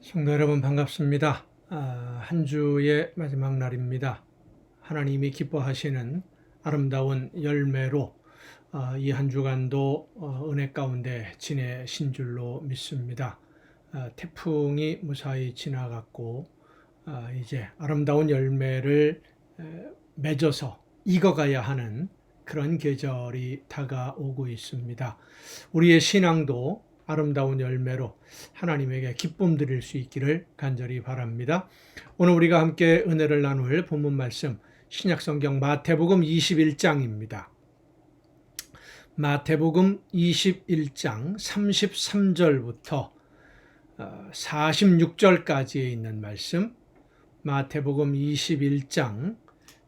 성도 여러분 반갑습니다. 한 주의 마지막 날입니다. 하나님이 기뻐하시는 아름다운 열매로 이 한 주간도 은혜 가운데 지내신 줄로 믿습니다. 태풍이 무사히 지나갔고 이제 아름다운 열매를 맺어서 익어가야 하는 그런 계절이 다가오고 있습니다. 우리의 신앙도 아름다운 열매로 하나님에게 기쁨 드릴 수 있기를 간절히 바랍니다. 오늘 우리가 함께 은혜를 나눌 본문 말씀 신약성경 마태복음 21장입니다. 마태복음 21장 33절부터 46절까지에 있는 말씀, 마태복음 21장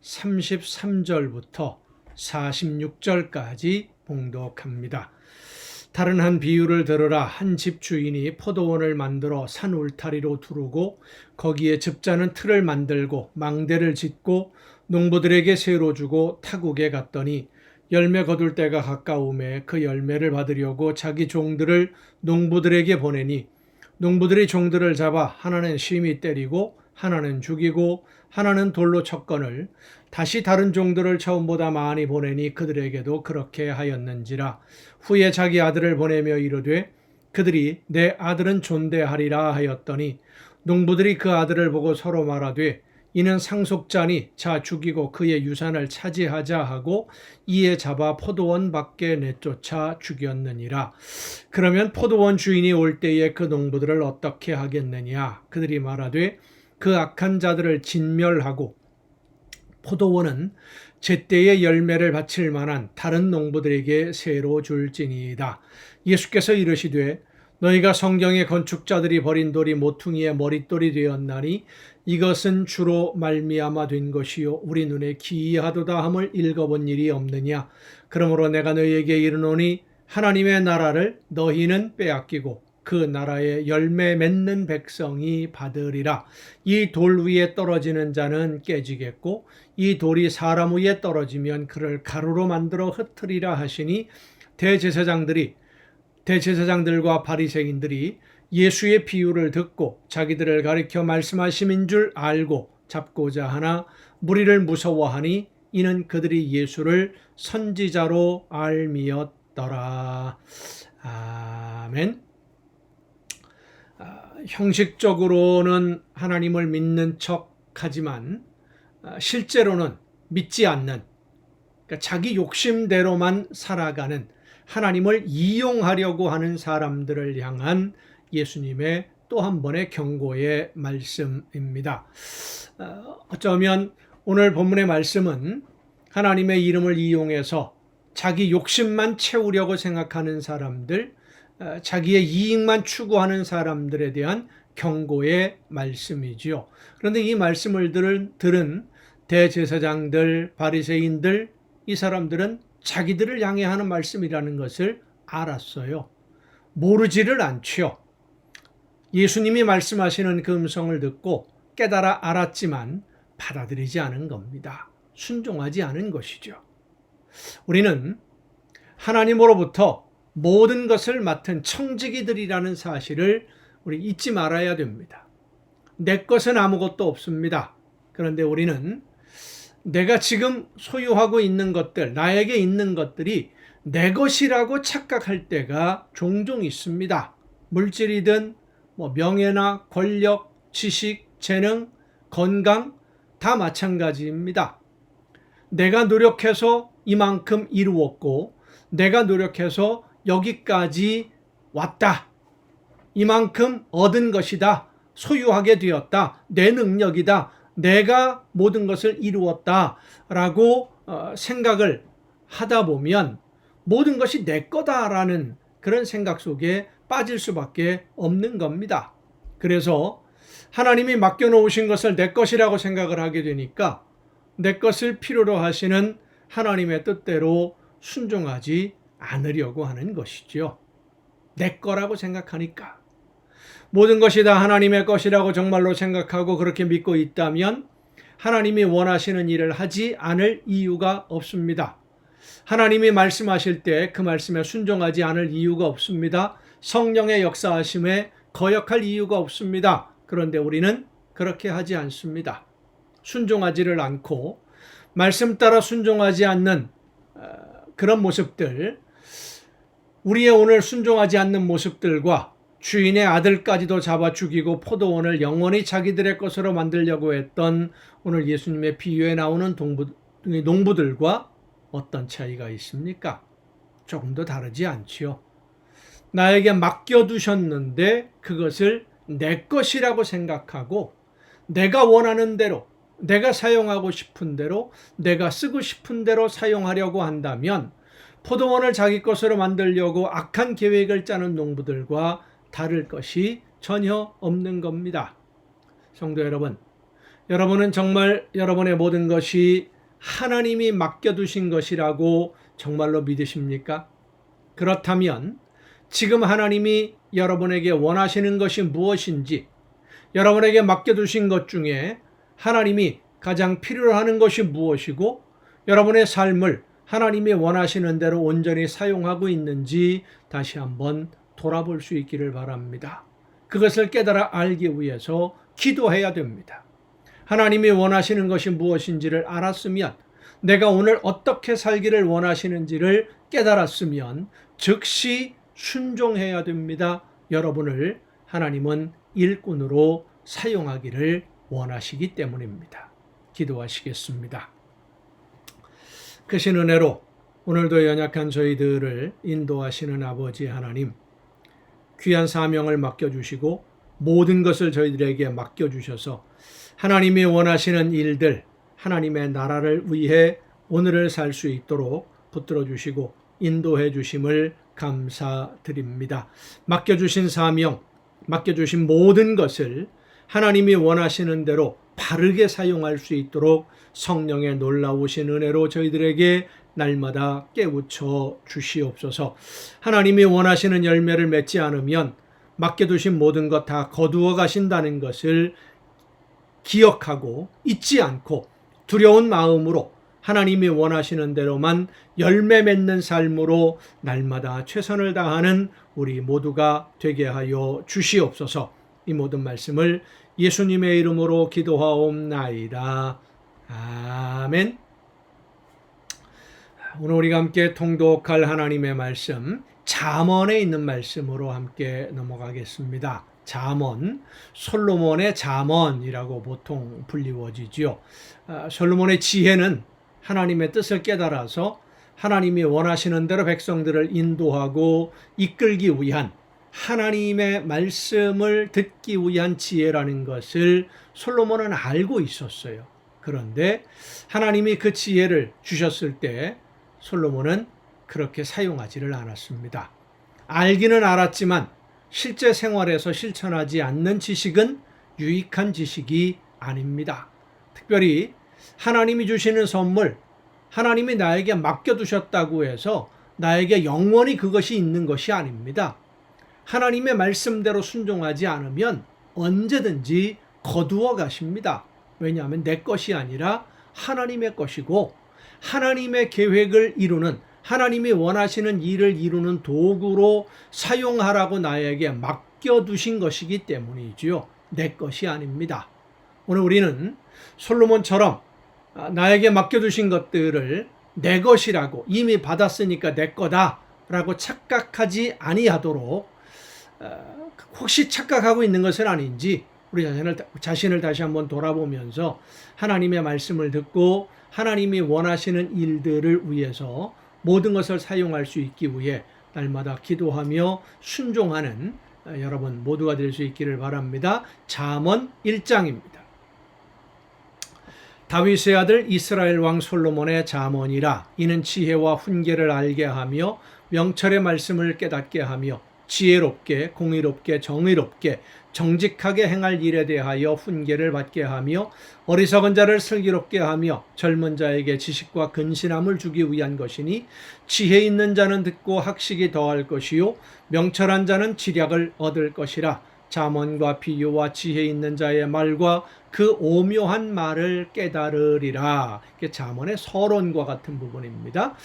33절부터 46절까지 봉독합니다. 다른 한 비유를 들으라. 한 집 주인이 포도원을 만들어 산 울타리로 두르고 거기에 즙자는 틀을 만들고 망대를 짓고 농부들에게 세로 주고 타국에 갔더니 열매 거둘 때가 가까우매 그 열매를 받으려고 자기 종들을 농부들에게 보내니 농부들이 종들을 잡아 하나는 심히 때리고 하나는 죽이고 하나는 돌로 쳤거늘 다시 다른 종들을 처음보다 많이 보내니 그들에게도 그렇게 하였는지라. 후에 자기 아들을 보내며 이르되 그들이 내 아들은 존대하리라 하였더니 농부들이 그 아들을 보고 서로 말하되 이는 상속자니 자 죽이고 그의 유산을 차지하자 하고 이에 잡아 포도원 밖에 내쫓아 죽였느니라. 그러면 포도원 주인이 올 때에 그 농부들을 어떻게 하겠느냐. 그들이 말하되 그 악한 자들을 진멸하고 포도원은 제때의 열매를 바칠 만한 다른 농부들에게 새로 줄지니이다. 예수께서 이르시되 너희가 성경의 건축자들이 버린 돌이 모퉁이의 머릿돌이 되었나니 이것은 주로 말미암아 된 것이요 우리 눈에 기이하도다 함을 읽어본 일이 없느냐. 그러므로 내가 너희에게 이르노니 하나님의 나라를 너희는 빼앗기고 그 나라의 열매 맺는 백성이 받으리라. 이 돌 위에 떨어지는 자는 깨지겠고 이 돌이 사람 위에 떨어지면 그를 가루로 만들어 흩으리라 하시니 대제사장들과 바리새인들이 예수의 비유를 듣고 자기들을 가리켜 말씀하심인 줄 알고 잡고자 하나 무리를 무서워하니 이는 그들이 예수를 선지자로 알미었더라. 아멘. 형식적으로는 하나님을 믿는 척하지만 실제로는 믿지 않는, 그러니까 자기 욕심대로만 살아가는 하나님을 이용하려고 하는 사람들을 향한 예수님의 또 한 번의 경고의 말씀입니다. 어쩌면 오늘 본문의 말씀은 하나님의 이름을 이용해서 자기 욕심만 채우려고 생각하는 사람들, 자기의 이익만 추구하는 사람들에 대한 경고의 말씀이지요. 그런데 이 말씀을 들은 대제사장들, 바리새인들, 이 사람들은 자기들을 향해 하는 말씀이라는 것을 알았어요. 모르지를 않죠. 예수님이 말씀하시는 그 음성을 듣고 깨달아 알았지만 받아들이지 않은 겁니다. 순종하지 않은 것이죠. 우리는 하나님으로부터 모든 것을 맡은 청지기들이라는 사실을 우리 잊지 말아야 됩니다. 내 것은 아무것도 없습니다. 그런데 우리는 내가 지금 소유하고 있는 것들, 나에게 있는 것들이 내 것이라고 착각할 때가 종종 있습니다. 물질이든 명예나 권력, 지식, 재능, 건강 다 마찬가지입니다. 내가 노력해서 이만큼 이루었고 내가 노력해서 여기까지 왔다. 이만큼 얻은 것이다. 소유하게 되었다. 내 능력이다. 내가 모든 것을 이루었다. 라고 생각을 하다 보면 모든 것이 내 거다라는 그런 생각 속에 빠질 수밖에 없는 겁니다. 그래서 하나님이 맡겨놓으신 것을 내 것이라고 생각을 하게 되니까 내 것을 필요로 하시는 하나님의 뜻대로 순종하지 않으려고 하는 것이죠. 내 거라고 생각하니까. 모든 것이 다 하나님의 것이라고 정말로 생각하고 그렇게 믿고 있다면 하나님이 원하시는 일을 하지 않을 이유가 없습니다. 하나님이 말씀하실 때 그 말씀에 순종하지 않을 이유가 없습니다. 성령의 역사하심에 거역할 이유가 없습니다. 그런데 우리는 그렇게 하지 않습니다. 순종하지를 않고 말씀 따라 순종하지 않는 그런 모습들, 우리의 오늘 순종하지 않는 모습들과 주인의 아들까지도 잡아 죽이고 포도원을 영원히 자기들의 것으로 만들려고 했던 오늘 예수님의 비유에 나오는 농부들과 어떤 차이가 있습니까? 조금도 다르지 않지요. 나에게 맡겨두셨는데 그것을 내 것이라고 생각하고 내가 원하는 대로, 내가 사용하고 싶은 대로, 내가 쓰고 싶은 대로 사용하려고 한다면 포도원을 자기 것으로 만들려고 악한 계획을 짜는 농부들과 다를 것이 전혀 없는 겁니다. 성도 여러분, 여러분은 정말 여러분의 모든 것이 하나님이 맡겨두신 것이라고 정말로 믿으십니까? 그렇다면 지금 하나님이 여러분에게 원하시는 것이 무엇인지, 여러분에게 맡겨두신 것 중에 하나님이 가장 필요로 하는 것이 무엇이고 여러분의 삶을 하나님이 원하시는 대로 온전히 사용하고 있는지 다시 한번 돌아볼 수 있기를 바랍니다. 그것을 깨달아 알기 위해서 기도해야 됩니다. 하나님이 원하시는 것이 무엇인지를 알았으면, 내가 오늘 어떻게 살기를 원하시는지를 깨달았으면 즉시 순종해야 됩니다. 여러분을 하나님은 일꾼으로 사용하기를 원하시기 때문입니다. 기도하시겠습니다. 크신 은혜로 오늘도 연약한 저희들을 인도하시는 아버지 하나님, 귀한 사명을 맡겨주시고 모든 것을 저희들에게 맡겨주셔서 하나님이 원하시는 일들, 하나님의 나라를 위해 오늘을 살 수 있도록 붙들어 주시고 인도해 주심을 감사드립니다. 맡겨주신 사명, 맡겨주신 모든 것을 하나님이 원하시는 대로 바르게 사용할 수 있도록 성령의 놀라우신 은혜로 저희들에게 날마다 깨우쳐 주시옵소서. 하나님이 원하시는 열매를 맺지 않으면 맡겨두신 모든 것 다 거두어 가신다는 것을 기억하고 잊지 않고 두려운 마음으로 하나님이 원하시는 대로만 열매 맺는 삶으로 날마다 최선을 다하는 우리 모두가 되게 하여 주시옵소서. 이 모든 말씀을 예수님의 이름으로 기도하옵나이다. 아멘. 오늘 우리가 함께 통독할 하나님의 말씀, 잠언에 있는 말씀으로 함께 넘어가겠습니다. 잠언, 솔로몬의 잠언이라고 보통 불리워지지요. 솔로몬의 지혜는 하나님의 뜻을 깨달아서 하나님이 원하시는 대로 백성들을 인도하고 이끌기 위한, 하나님의 말씀을 듣기 위한 지혜라는 것을 솔로몬은 알고 있었어요. 그런데 하나님이 그 지혜를 주셨을 때 솔로몬은 그렇게 사용하지를 않았습니다. 알기는 알았지만 실제 생활에서 실천하지 않는 지식은 유익한 지식이 아닙니다. 특별히 하나님이 주시는 선물, 하나님이 나에게 맡겨두셨다고 해서 나에게 영원히 그것이 있는 것이 아닙니다. 하나님의 말씀대로 순종하지 않으면 언제든지 거두어 가십니다. 왜냐하면 내 것이 아니라 하나님의 것이고, 하나님의 계획을 이루는, 하나님이 원하시는 일을 이루는 도구로 사용하라고 나에게 맡겨두신 것이기 때문이지요. 내 것이 아닙니다. 오늘 우리는 솔로몬처럼 나에게 맡겨두신 것들을 내 것이라고, 이미 받았으니까 내 거다라고 착각하지 아니하도록, 혹시 착각하고 있는 것은 아닌지 우리 자신을 다시 한번 돌아보면서 하나님의 말씀을 듣고 하나님이 원하시는 일들을 위해서 모든 것을 사용할 수 있기 위해 날마다 기도하며 순종하는 여러분 모두가 될 수 있기를 바랍니다. 잠언 1장입니다. 다윗의 아들 이스라엘 왕 솔로몬의 잠언이라. 이는 지혜와 훈계를 알게 하며 명철의 말씀을 깨닫게 하며 지혜롭게 공의롭게 정의롭게 정직하게 행할 일에 대하여 훈계를 받게 하며 어리석은 자를 슬기롭게 하며 젊은 자에게 지식과 근신함을 주기 위한 것이니, 지혜 있는 자는 듣고 학식이 더할 것이요 명철한 자는 지략을 얻을 것이라. 잠언과 비유와 지혜 있는 자의 말과 그 오묘한 말을 깨달으리라. 이게 잠언의 서론과 같은 부분입니다.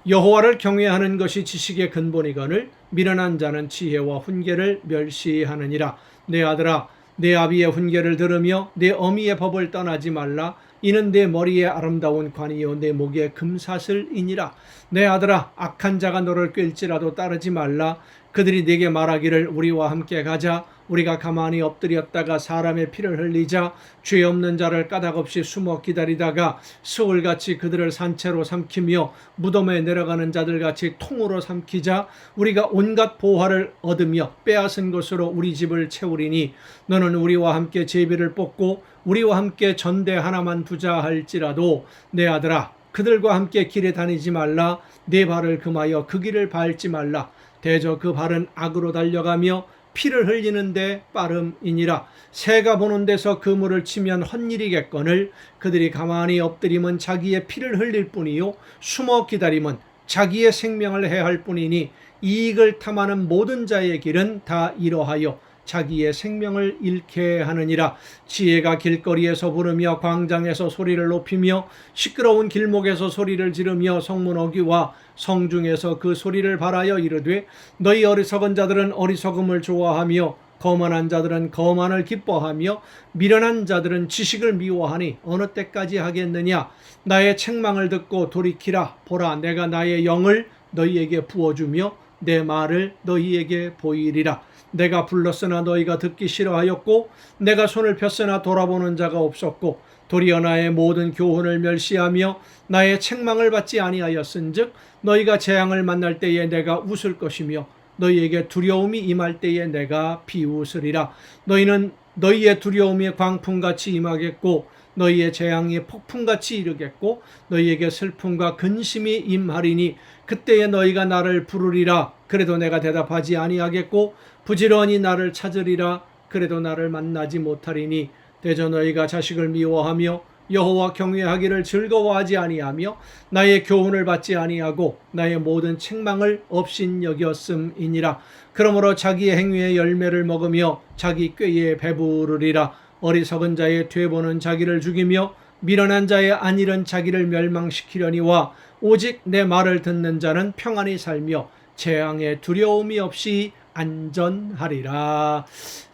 여호와를 경외하는 것이 지식의 근본이거늘 미련한 자는 지혜와 훈계를 멸시하느니라. 내 아들아, 내 아비의 훈계를 들으며 내 어미의 법을 떠나지 말라. 이는 내 머리에 아름다운 관이요 내 목에 금사슬이니라. 내 아들아, 악한 자가 너를 꿰일지라도 따르지 말라. 그들이 네게 말하기를 우리와 함께 가자. 우리가 가만히 엎드렸다가 사람의 피를 흘리자. 죄 없는 자를 까닭없이 숨어 기다리다가 스올같이 그들을 산채로 삼키며 무덤에 내려가는 자들같이 통으로 삼키자. 우리가 온갖 보화를 얻으며 빼앗은 것으로 우리 집을 채우리니 너는 우리와 함께 제비를 뽑고 우리와 함께 전대 하나만 두자 할지라도 내 아들아, 그들과 함께 길에 다니지 말라. 내 발을 금하여 그 길을 밟지 말라. 대저 그 발은 악으로 달려가며 피를 흘리는데 빠름이니라. 새가 보는 데서 그물을 치면 헛일이겠거늘 그들이 가만히 엎드리면 자기의 피를 흘릴 뿐이요 숨어 기다림은 자기의 생명을 해할 뿐이니 이익을 탐하는 모든 자의 길은 다 이러하여 자기의 생명을 잃게 하느니라. 지혜가 길거리에서 부르며 광장에서 소리를 높이며 시끄러운 길목에서 소리를 지르며 성문 어귀와 성중에서 그 소리를 발하여 이르되 너희 어리석은 자들은 어리석음을 좋아하며 거만한 자들은 거만을 기뻐하며 미련한 자들은 지식을 미워하니 어느 때까지 하겠느냐. 나의 책망을 듣고 돌이키라. 보라, 내가 나의 영을 너희에게 부어주며 내 말을 너희에게 보이리라. 내가 불렀으나 너희가 듣기 싫어하였고 내가 손을 폈으나 돌아보는 자가 없었고 도리어 나의 모든 교훈을 멸시하며 나의 책망을 받지 아니하였은즉 너희가 재앙을 만날 때에 내가 웃을 것이며 너희에게 두려움이 임할 때에 내가 비웃으리라. 너희는 너희의 두려움이 광풍같이 임하겠고 너희의 재앙이 폭풍같이 이르겠고 너희에게 슬픔과 근심이 임하리니 그때에 너희가 나를 부르리라. 그래도 내가 대답하지 아니하겠고 부지런히 나를 찾으리라. 그래도 나를 만나지 못하리니 대저 너희가 자식을 미워하며 여호와 경외하기를 즐거워하지 아니하며 나의 교훈을 받지 아니하고 나의 모든 책망을 업신여겼음이니라. 그러므로 자기의 행위의 열매를 먹으며 자기 꾀에 배부르리라. 어리석은 자의 되보는 자기를 죽이며 미련한 자의 안일은 자기를 멸망시키려니와 오직 내 말을 듣는 자는 평안히 살며 재앙에 두려움이 없이 안전하리라.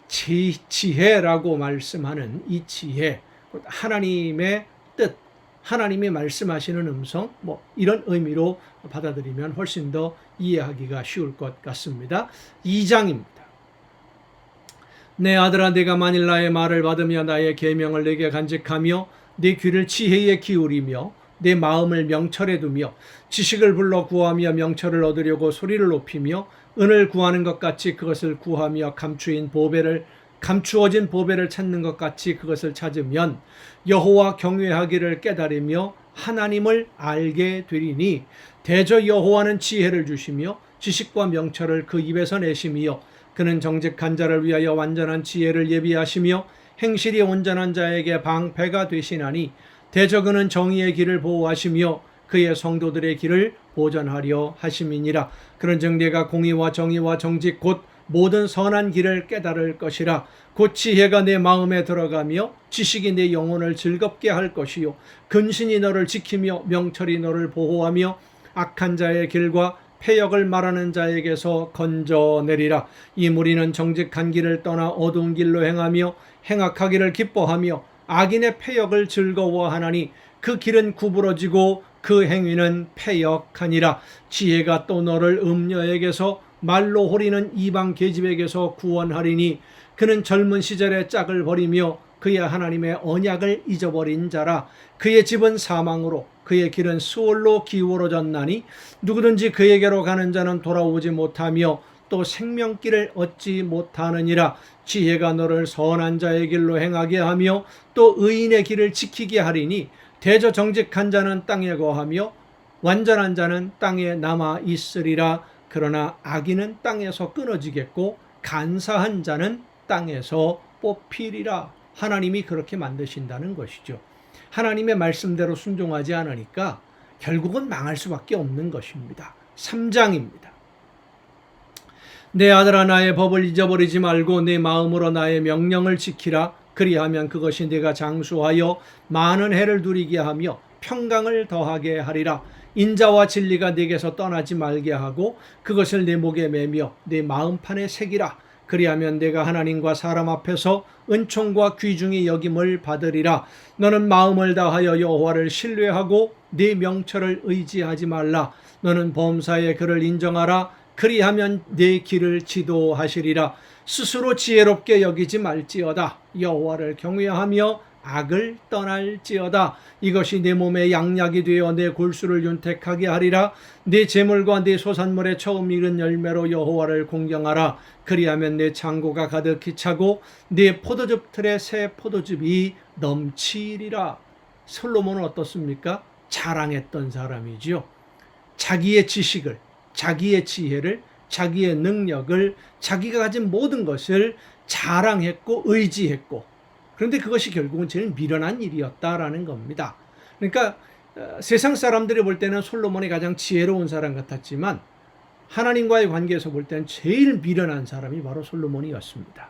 지혜라고 말씀하는 이 지혜, 하나님의 뜻, 하나님이 말씀하시는 음성, 이런 의미로 받아들이면 훨씬 더 이해하기가 쉬울 것 같습니다. 2장입니다. 내 아들아, 내가 만일 나의 말을 받으며 나의 계명을 내게 간직하며 내 귀를 지혜에 기울이며 내 마음을 명철에 두며 지식을 불러 구하며 명철을 얻으려고 소리를 높이며 은을 구하는 것 같이 그것을 구하며 감추어진 보배를 찾는 것 같이 그것을 찾으면 여호와 경외하기를 깨달으며 하나님을 알게 되리니 대저 여호와는 지혜를 주시며 지식과 명철을 그 입에서 내심이요 그는 정직한 자를 위하여 완전한 지혜를 예비하시며 행실이 온전한 자에게 방패가 되시나니 대저 그는 정의의 길을 보호하시며 그의 성도들의 길을 보전하려 하심이니라. 그런즉 내가 공의와 정의와 정직 곧 모든 선한 길을 깨달을 것이라. 곧 지혜가 내 마음에 들어가며 지식이 내 영혼을 즐겁게 할 것이요 근신이 너를 지키며 명철이 너를 보호하며 악한 자의 길과 패역을 말하는 자에게서 건져내리라. 이 무리는 정직한 길을 떠나 어두운 길로 행하며 행악하기를 기뻐하며 악인의 패역을 즐거워하나니 그 길은 구부러지고 그 행위는 패역하니라. 지혜가 또 너를 음녀에게서 말로 호리는 이방 계집에게서 구원하리니 그는 젊은 시절의 짝을 버리며 그의 하나님의 언약을 잊어버린 자라. 그의 집은 사망으로 그의 길은 수월로 기울어졌나니 누구든지 그에게로 가는 자는 돌아오지 못하며 또 생명길을 얻지 못하느니라. 지혜가 너를 선한 자의 길로 행하게 하며 또 의인의 길을 지키게 하리니 대저 정직한 자는 땅에 거하며 완전한 자는 땅에 남아 있으리라. 그러나 악인은 땅에서 끊어지겠고 간사한 자는 땅에서 뽑히리라. 하나님이 그렇게 만드신다는 것이죠. 하나님의 말씀대로 순종하지 않으니까 결국은 망할 수밖에 없는 것입니다. 3장입니다. 내 아들아 나의 법을 잊어버리지 말고 내 마음으로 나의 명령을 지키라. 그리하면 그것이 네가 장수하여 많은 해를 누리게 하며 평강을 더하게 하리라. 인자와 진리가 네게서 떠나지 말게 하고 그것을 내 목에 매며 내 마음판에 새기라. 그리하면 내가 하나님과 사람 앞에서 은총과 귀중히 여김을 받으리라. 너는 마음을 다하여 여호와를 신뢰하고 네 명철을 의지하지 말라. 너는 범사에 그를 인정하라. 그리하면 네 길을 지도하시리라. 스스로 지혜롭게 여기지 말지어다. 여호와를 경외하며 악을 떠날지어다. 이것이 내 몸에 양약이 되어 내 골수를 윤택하게 하리라. 내 재물과 내 소산물의 처음 익은 열매로 여호와를 공경하라. 그리하면 내 창고가 가득히 차고 내 포도즙 틀에 새 포도즙이 넘치리라. 솔로몬은 어떻습니까? 자랑했던 사람이지요. 자기의 지식을, 자기의 지혜를, 자기의 능력을, 자기가 가진 모든 것을 자랑했고 의지했고, 그런데 그것이 결국은 제일 미련한 일이었다라는 겁니다. 그러니까 세상 사람들이 볼 때는 솔로몬이 가장 지혜로운 사람 같았지만 하나님과의 관계에서 볼 때는 제일 미련한 사람이 바로 솔로몬이었습니다.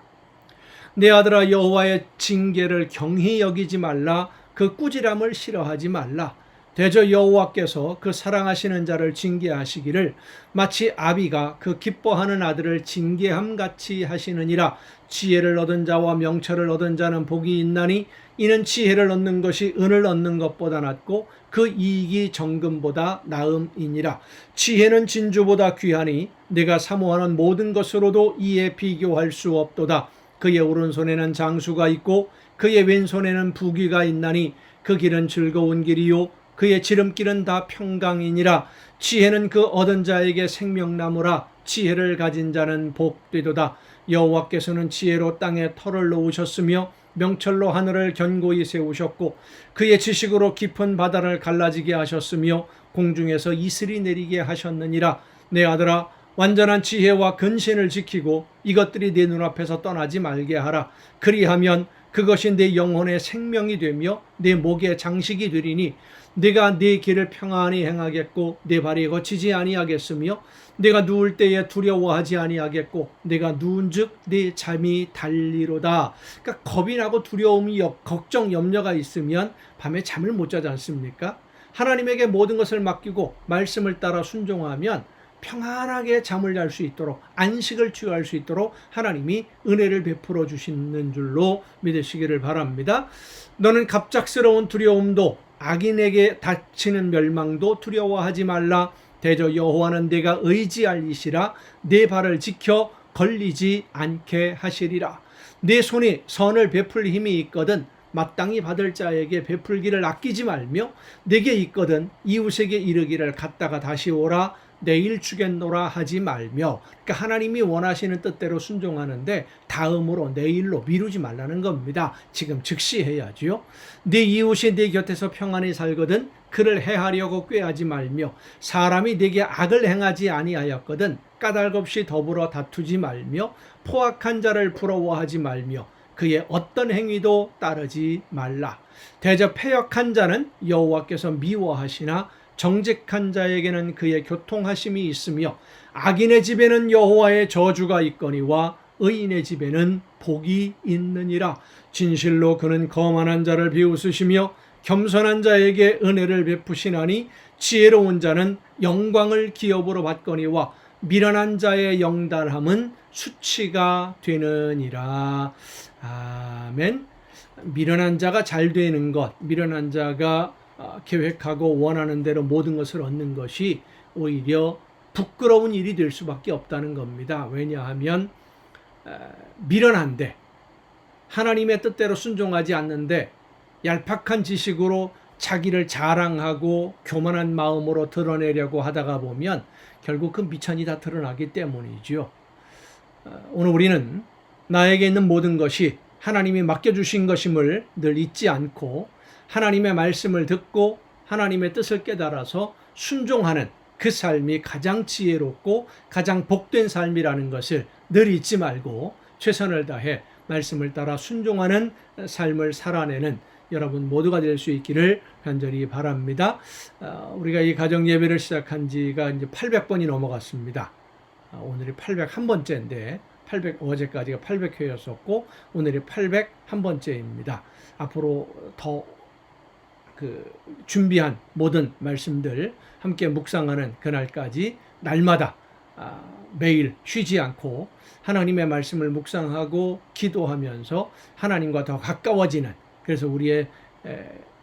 내 아들아 여호와의 징계를 경히 여기지 말라. 그 꾸지람을 싫어하지 말라. 대저 여호와께서 그 사랑하시는 자를 징계하시기를 마치 아비가 그 기뻐하는 아들을 징계함같이 하시느니라. 지혜를 얻은 자와 명철을 얻은 자는 복이 있나니 이는 지혜를 얻는 것이 은을 얻는 것보다 낫고 그 이익이 정금보다 나음이니라. 지혜는 진주보다 귀하니 내가 사모하는 모든 것으로도 이에 비교할 수 없도다. 그의 오른손에는 장수가 있고 그의 왼손에는 부귀가 있나니 그 길은 즐거운 길이요 그의 지름길은 다 평강이니라. 지혜는 그 얻은 자에게 생명나무라. 지혜를 가진 자는 복되도다. 여호와께서는 지혜로 땅에 터를 놓으셨으며 명철로 하늘을 견고히 세우셨고 그의 지식으로 깊은 바다를 갈라지게 하셨으며 공중에서 이슬이 내리게 하셨느니라. 내 아들아 완전한 지혜와 근신을 지키고 이것들이 내 눈앞에서 떠나지 말게 하라. 그리하면 그것이 내 영혼의 생명이 되며 내 목의 장식이 되리니 네가 네 길을 평안히 행하겠고 내 발이 거치지 아니하겠으며 내가 누울 때에 두려워하지 아니하겠고 내가 누운즉 네 잠이 달리로다. 그러니까 겁이 나고 두려움이 걱정 염려가 있으면 밤에 잠을 못 자지 않습니까? 하나님에게 모든 것을 맡기고 말씀을 따라 순종하면 평안하게 잠을 잘 수 있도록 안식을 취할 수 있도록 하나님이 은혜를 베풀어 주시는 줄로 믿으시기를 바랍니다. 너는 갑작스러운 두려움도 악인에게 닥치는 멸망도 두려워하지 말라. 대저 여호와는 네가 의지할 이시라. 네 발을 지켜 걸리지 않게 하시리라. 네 손이 선을 베풀 힘이 있거든 마땅히 받을 자에게 베풀기를 아끼지 말며 네게 있거든 이웃에게 이르기를 갔다가 다시 오라. 내일 주겠노라 하지 말며. 그러니까 하나님이 원하시는 뜻대로 순종하는데 다음으로 내일로 미루지 말라는 겁니다. 지금 즉시 해야지요. 네 이웃이 네 곁에서 평안히 살거든 그를 해하려고 꾀하지 말며 사람이 네게 악을 행하지 아니하였거든 까닭없이 더불어 다투지 말며 포악한 자를 부러워하지 말며 그의 어떤 행위도 따르지 말라. 대저 패역한 자는 여호와께서 미워하시나 정직한 자에게는 그의 교통하심이 있으며 악인의 집에는 여호와의 저주가 있거니와 의인의 집에는 복이 있느니라. 진실로 그는 거만한 자를 비웃으시며 겸손한 자에게 은혜를 베푸시나니 지혜로운 자는 영광을 기업으로 받거니와 미련한 자의 영달함은 수치가 되느니라. 아멘. 미련한 자가 잘 되는 것, 미련한 자가 계획하고 원하는 대로 모든 것을 얻는 것이 오히려 부끄러운 일이 될 수밖에 없다는 겁니다. 왜냐하면 미련한데 하나님의 뜻대로 순종하지 않는데 얄팍한 지식으로 자기를 자랑하고 교만한 마음으로 드러내려고 하다가 보면 결국 그 미천이 다 드러나기 때문이죠. 오늘 우리는 나에게 있는 모든 것이 하나님이 맡겨주신 것임을 늘 잊지 않고 하나님의 말씀을 듣고 하나님의 뜻을 깨달아서 순종하는 그 삶이 가장 지혜롭고 가장 복된 삶이라는 것을 늘 잊지 말고 최선을 다해 말씀을 따라 순종하는 삶을 살아내는 여러분 모두가 될 수 있기를 간절히 바랍니다. 우리가 이 가정 예배를 시작한 지가 이제 800번이 넘어갔습니다. 오늘이 801번째인데 어제까지가 800회였었고 오늘이 801번째입니다. 앞으로 더 준비한 모든 말씀들 함께 묵상하는 그날까지 날마다 매일 쉬지 않고 하나님의 말씀을 묵상하고 기도하면서 하나님과 더 가까워지는, 그래서 우리의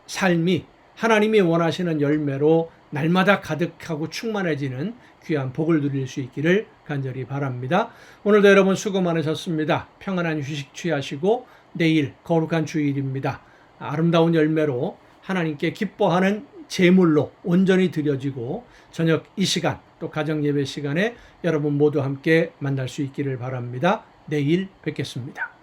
삶이 하나님이 원하시는 열매로 날마다 가득하고 충만해지는 귀한 복을 누릴 수 있기를 간절히 바랍니다. 오늘도 여러분 수고 많으셨습니다. 평안한 휴식 취하시고 내일 거룩한 주일입니다. 아름다운 열매로 하나님께 기뻐하는 제물로 온전히 드려지고 저녁 이 시간 또 가정 예배 시간에 여러분 모두 함께 만날 수 있기를 바랍니다. 내일 뵙겠습니다.